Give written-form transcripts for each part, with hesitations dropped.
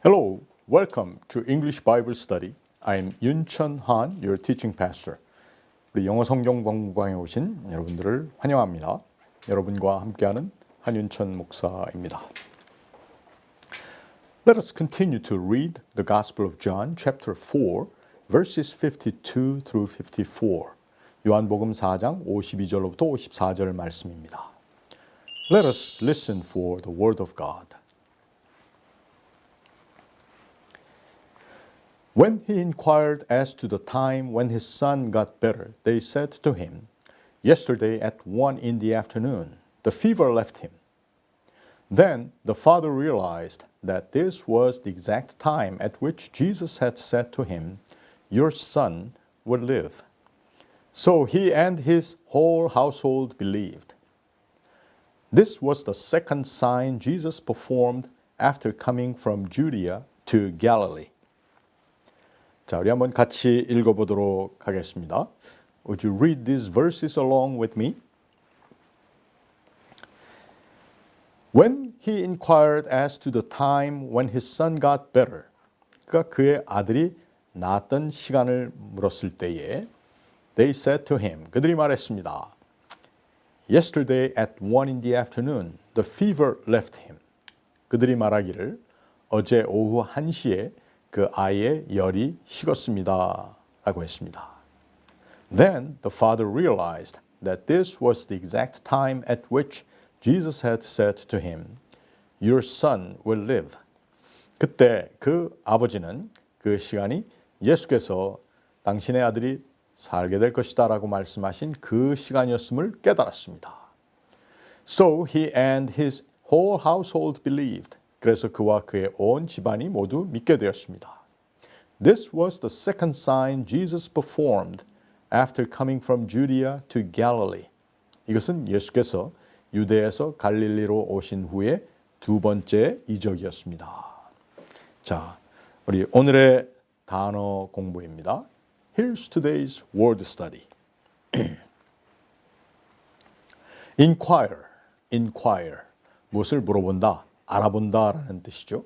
Hello, welcome to English Bible Study. I'm 윤천한, your teaching pastor. 우리 영어 성경 공부방에 오신 여러분들을 환영합니다. 여러분과 함께하는 한윤천목사입니다. Let us continue to read the Gospel of John, chapter 4, verses 52 through 54. 요한복음 4장 52절로부터 54절 말씀입니다. Let us listen for the word of God. When he inquired as to the time when his son got better, they said to him, "Yesterday at 1 in the afternoon, the fever left him." Then the father realized that this was the exact time at which Jesus had said to him, "Your son will live." So he and his whole household believed. This was the second sign Jesus performed after coming from Judea to Galilee. 자, 우리 한번 같이 읽어보도록 하겠습니다. Would you read these verses along with me? When he inquired as to the time when his son got better, 그가 그의 아들이 나았던 시간을 물었을 때에 they said to him, 그들이 말했습니다. Yesterday at 1 in the afternoon, the fever left him. 그들이 말하기를 어제 오후 1시에 그 아이의 열이 식었습니다. 라고 했습니다. Then the father realized that this was the exact time at which Jesus had said to him, "Your son will live." 그때 그 아버지는 그 시간이 예수께서 당신의 아들이 살게 될 것이다 라고 말씀하신 그 시간이었음을 깨달았습니다. So he and his whole household believed. 그래서 그와 그의 온 집안이 모두 믿게 되었습니다. This was the second sign Jesus performed after coming from Judea to Galilee. 이것은 예수께서 유대에서 갈릴리로 오신 후에 두 번째 이적이었습니다. 자, 우리 오늘의 단어 공부입니다. Here's today's word study. inquire. 무엇을 물어본다, 알아본다라는 뜻이죠.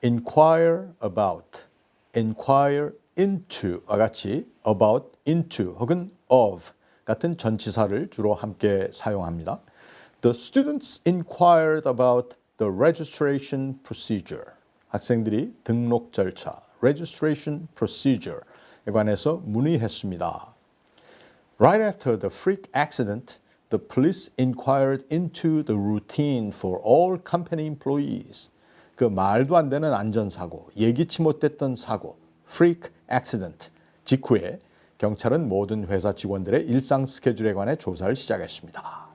inquire about, inquire into와 같이 about, into 혹은 of 같은 전치사를 주로 함께 사용합니다. The students inquired about the registration procedure. 학생들이 등록 절차, registration procedure에 관해서 문의했습니다. Right after the freak accident, the police inquired into the routine for all company employees. 그 말도 안 되는 안전사고, 예기치 못했던 사고, freak accident 직후에 경찰은 모든 회사 직원들의 일상 스케줄에 관해 조사를 시작했습니다.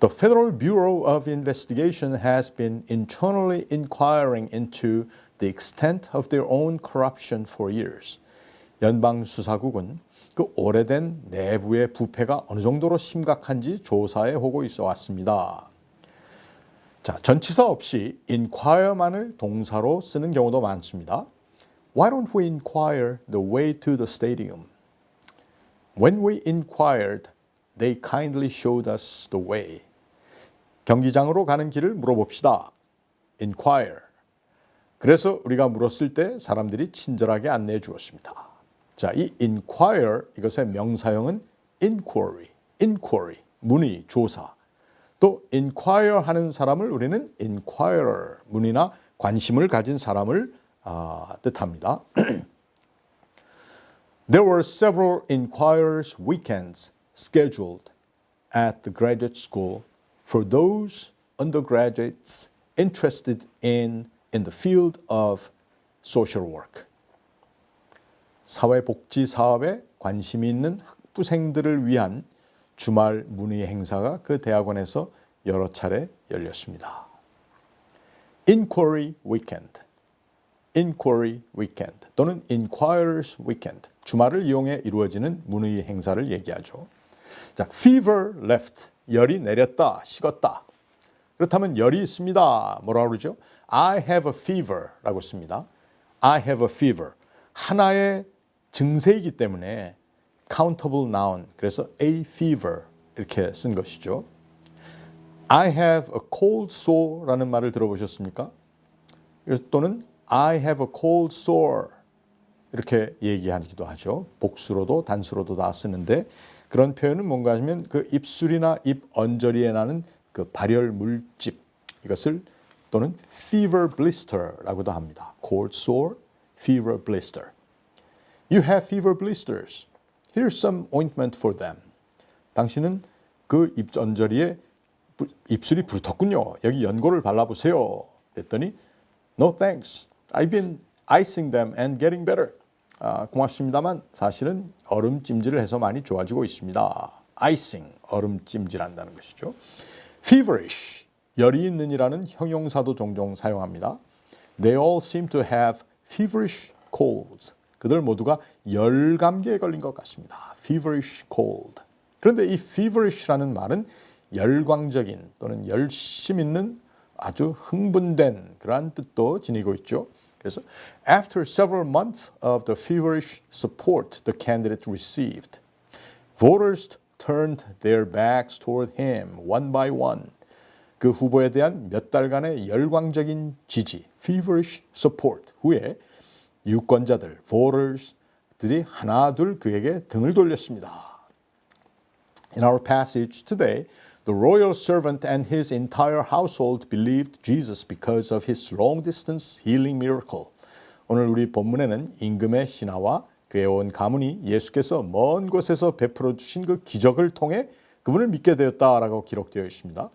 The Federal Bureau of Investigation has been internally inquiring into the extent of their own corruption for years. 연방수사국은 그 오래된 내부의 부패가 어느 정도로 심각한지 조사해 오고 있어 왔습니다. 자, 전치사 없이 inquire만을 동사로 쓰는 경우도 많습니다. Why don't we inquire the way to the stadium? When we inquired, they kindly showed us the way. 경기장으로 가는 길을 물어봅시다. inquire. 그래서 우리가 물었을 때 사람들이 친절하게 안내해 주었습니다. 자, 이 inquire, 이것의 명사형은 inquiry, 문의, 조사. 또 inquire 하는 사람을 우리는 inquirer, 문의나 관심을 가진 사람을 뜻합니다. There were several inquirers weekends scheduled at the graduate school for those undergraduates interested in the field of social work. 사회복지 사업에 관심이 있는 학부생들을 위한 주말 문의 행사가 그 대학원에서 여러 차례 열렸습니다. Inquiry weekend 또는 inquirers weekend, 주말을 이용해 이루어지는 문의 행사를 얘기하죠. 자, fever left, 열이 내렸다, 식었다. 그렇다면 열이 있습니다. 뭐라고 그러죠? I have a fever라고 씁니다. I have a fever. 하나의 증세이기 때문에 countable noun, 그래서 a fever 이렇게 쓴 것이죠. I have a cold sore라는 말을 들어보셨습니까? 또는 I have a cold sore. 이렇게 얘기하기도 하죠. 복수로도 단수로도 다 쓰는데 그런 표현은 뭔가 하면 그 입술이나 입 언저리에 나는 그 발열 물집 이것을 또는 fever blister라고도 합니다. cold sore, fever blister. You have fever blisters. Here's some ointment for them. 당신은 그 입 언저리에 입술이 붉었군요. 여기 연고를 발라보세요. 그랬더니 No thanks. I've been icing them and getting better. 고맙습니다만 사실은 얼음 찜질을 해서 많이 좋아지고 있습니다. icing, 얼음 찜질한다는 것이죠. feverish, 열이 있는이라는 형용사도 종종 사용합니다. They all seem to have feverish colds. 그들 모두가 열 감기에 걸린 것 같습니다. feverish cold. 그런데 이 feverish라는 말은 열광적인 또는 열심 있는 아주 흥분된 그러한 뜻도 지니고 있죠. 그래서 after several months of the feverish support the candidate received, voters turned their backs toward him one by one. 그 후보에 대한 몇 달간의 열광적인 지지, feverish support 후에 유권자들, voters들이 하나둘 그에게 등을 돌렸습니다. In our passage today, the royal servant and his entire household believed Jesus because of his long-distance healing miracle. 오늘 우리 본문에는 임금의 신하와 그의 온 가문이 예수께서 먼 곳에서 베풀어 주신 그 기적을 통해 그분을 믿게 되었다라고 기록되어 있습니다.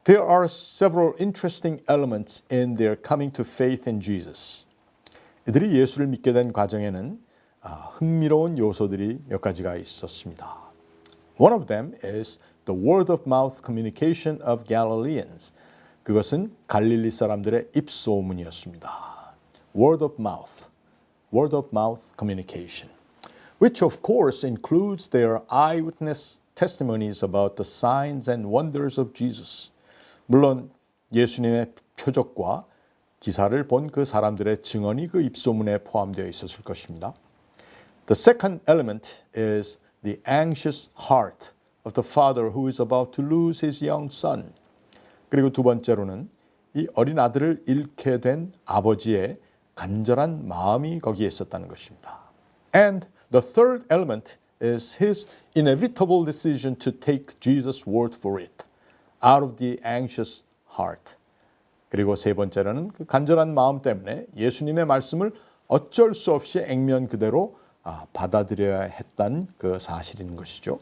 There are several interesting elements in their coming to faith in Jesus. 이들이 예수를 믿게 된 과정에는 흥미로운 요소들이 몇 가지가 있었습니다. One of them is the word of mouth communication of Galileans. 그것은 갈릴리 사람들의 입소문이었습니다. Word of mouth communication, which of course includes their eyewitness testimonies about the signs and wonders of Jesus. 물론 예수님의 표적과 기사를 본 그 사람들의 증언이 그 입소문에 포함되어 있었을 것입니다. The second element is the anxious heart of the father who is about to lose his young son. 그리고 두 번째로는 이 어린 아들을 잃게 된 아버지의 간절한 마음이 거기에 있었다는 것입니다. And the third element is his inevitable decision to take Jesus' word for it out of the anxious heart. 그리고 세 번째로는 그 간절한 마음 때문에 예수님의 말씀을 어쩔 수 없이 액면 그대로 받아들여야 했다는 그 사실인 것이죠.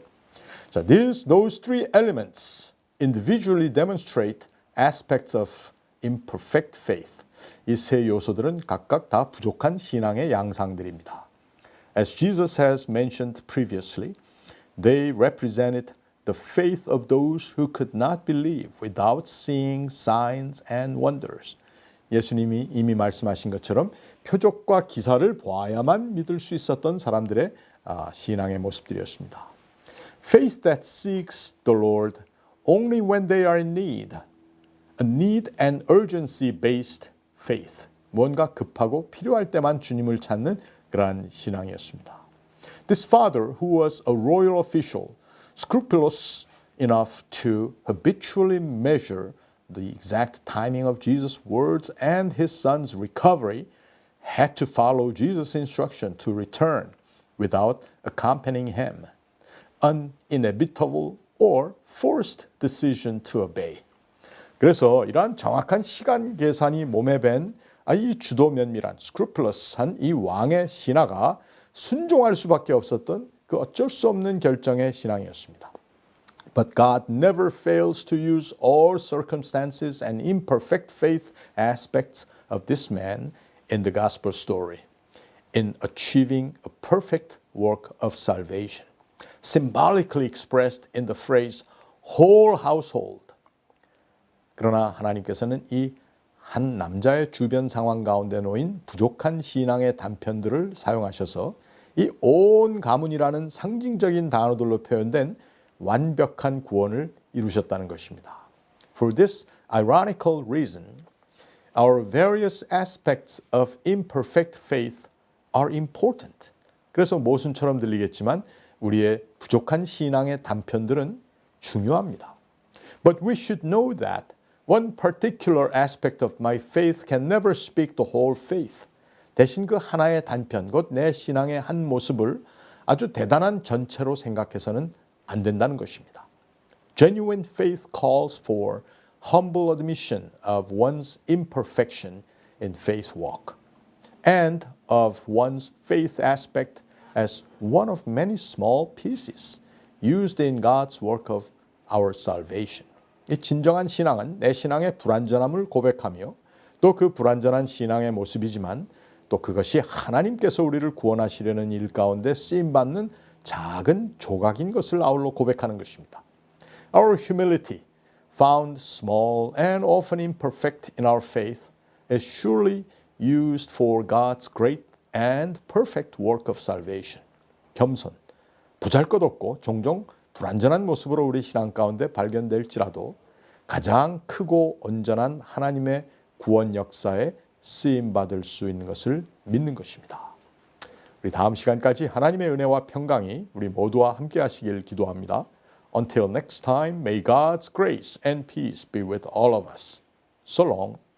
자, those three elements individually demonstrate aspects of imperfect faith. 이 세 요소들은 각각 다 부족한 신앙의 양상들입니다. As Jesus has mentioned previously, they represented the faith of those who could not believe without seeing signs and wonders. 예수님이 이미 말씀하신 것처럼 표적과 기사를 보아야만 믿을 수 있었던 사람들의 신앙의 모습들이었습니다. Faith that seeks the Lord only when they are in need. A need and urgency-based faith. 뭔가 급하고 필요할 때만 주님을 찾는 그러한 신앙이었습니다. This father, who was a royal official, scrupulous enough to habitually measure the exact timing of Jesus' words and his son's recovery, had to follow Jesus' instruction to return without accompanying him. An inevitable or forced decision to obey. 그래서 이러한 정확한 시간 계산이 몸에 밴 이 주도 면밀한 scrupulous한 이 왕의 신하가 순종할 수밖에 없었던 그 어쩔 수 없는 결정의 신앙이었습니다. But God never fails to use all circumstances and imperfect faith aspects of this man in the gospel story in achieving a perfect work of salvation, symbolically expressed in the phrase whole household. 그러나 하나님께서는 이 한 남자의 주변 상황 가운데 놓인 부족한 신앙의 단편들을 사용하셔서 이 온 가문이라는 상징적인 단어들로 표현된 완벽한 구원을 이루셨다는 것입니다. For this ironical reason, our various aspects of imperfect faith are important. 그래서 모순처럼 들리겠지만 우리의 부족한 신앙의 단편들은 중요합니다. But we should know that One particular aspect of my faith can never speak the whole faith. 대신 그 하나의 단편, 곧 내 신앙의 한 모습을 아주 대단한 전체로 생각해서는 안 된다는 것입니다. Genuine faith calls for humble admission of one's imperfection in faith walk and of one's faith aspect as one of many small pieces used in God's work of our salvation. 이 진정한 신앙은 내 신앙의 불완전함을 고백하며 또 그 불완전한 신앙의 모습이지만 또 그것이 하나님께서 우리를 구원하시려는 일 가운데 쓰임받는 작은 조각인 것을 아울러 고백하는 것입니다. Our humility, found small and often imperfect in our faith, is surely used for God's great and perfect work of salvation. 겸손, 보잘것없고 종종 불완전한 모습으로 우리 신앙 가운데 발견될지라도 가장 크고 온전한 하나님의 구원 역사에 쓰임받을 수 있는 것을 믿는 것입니다. 우리 다음 시간까지 하나님의 은혜와 평강이 우리 모두와 함께 하시길 기도합니다. Until next time, may God's grace and peace be with all of us. So long.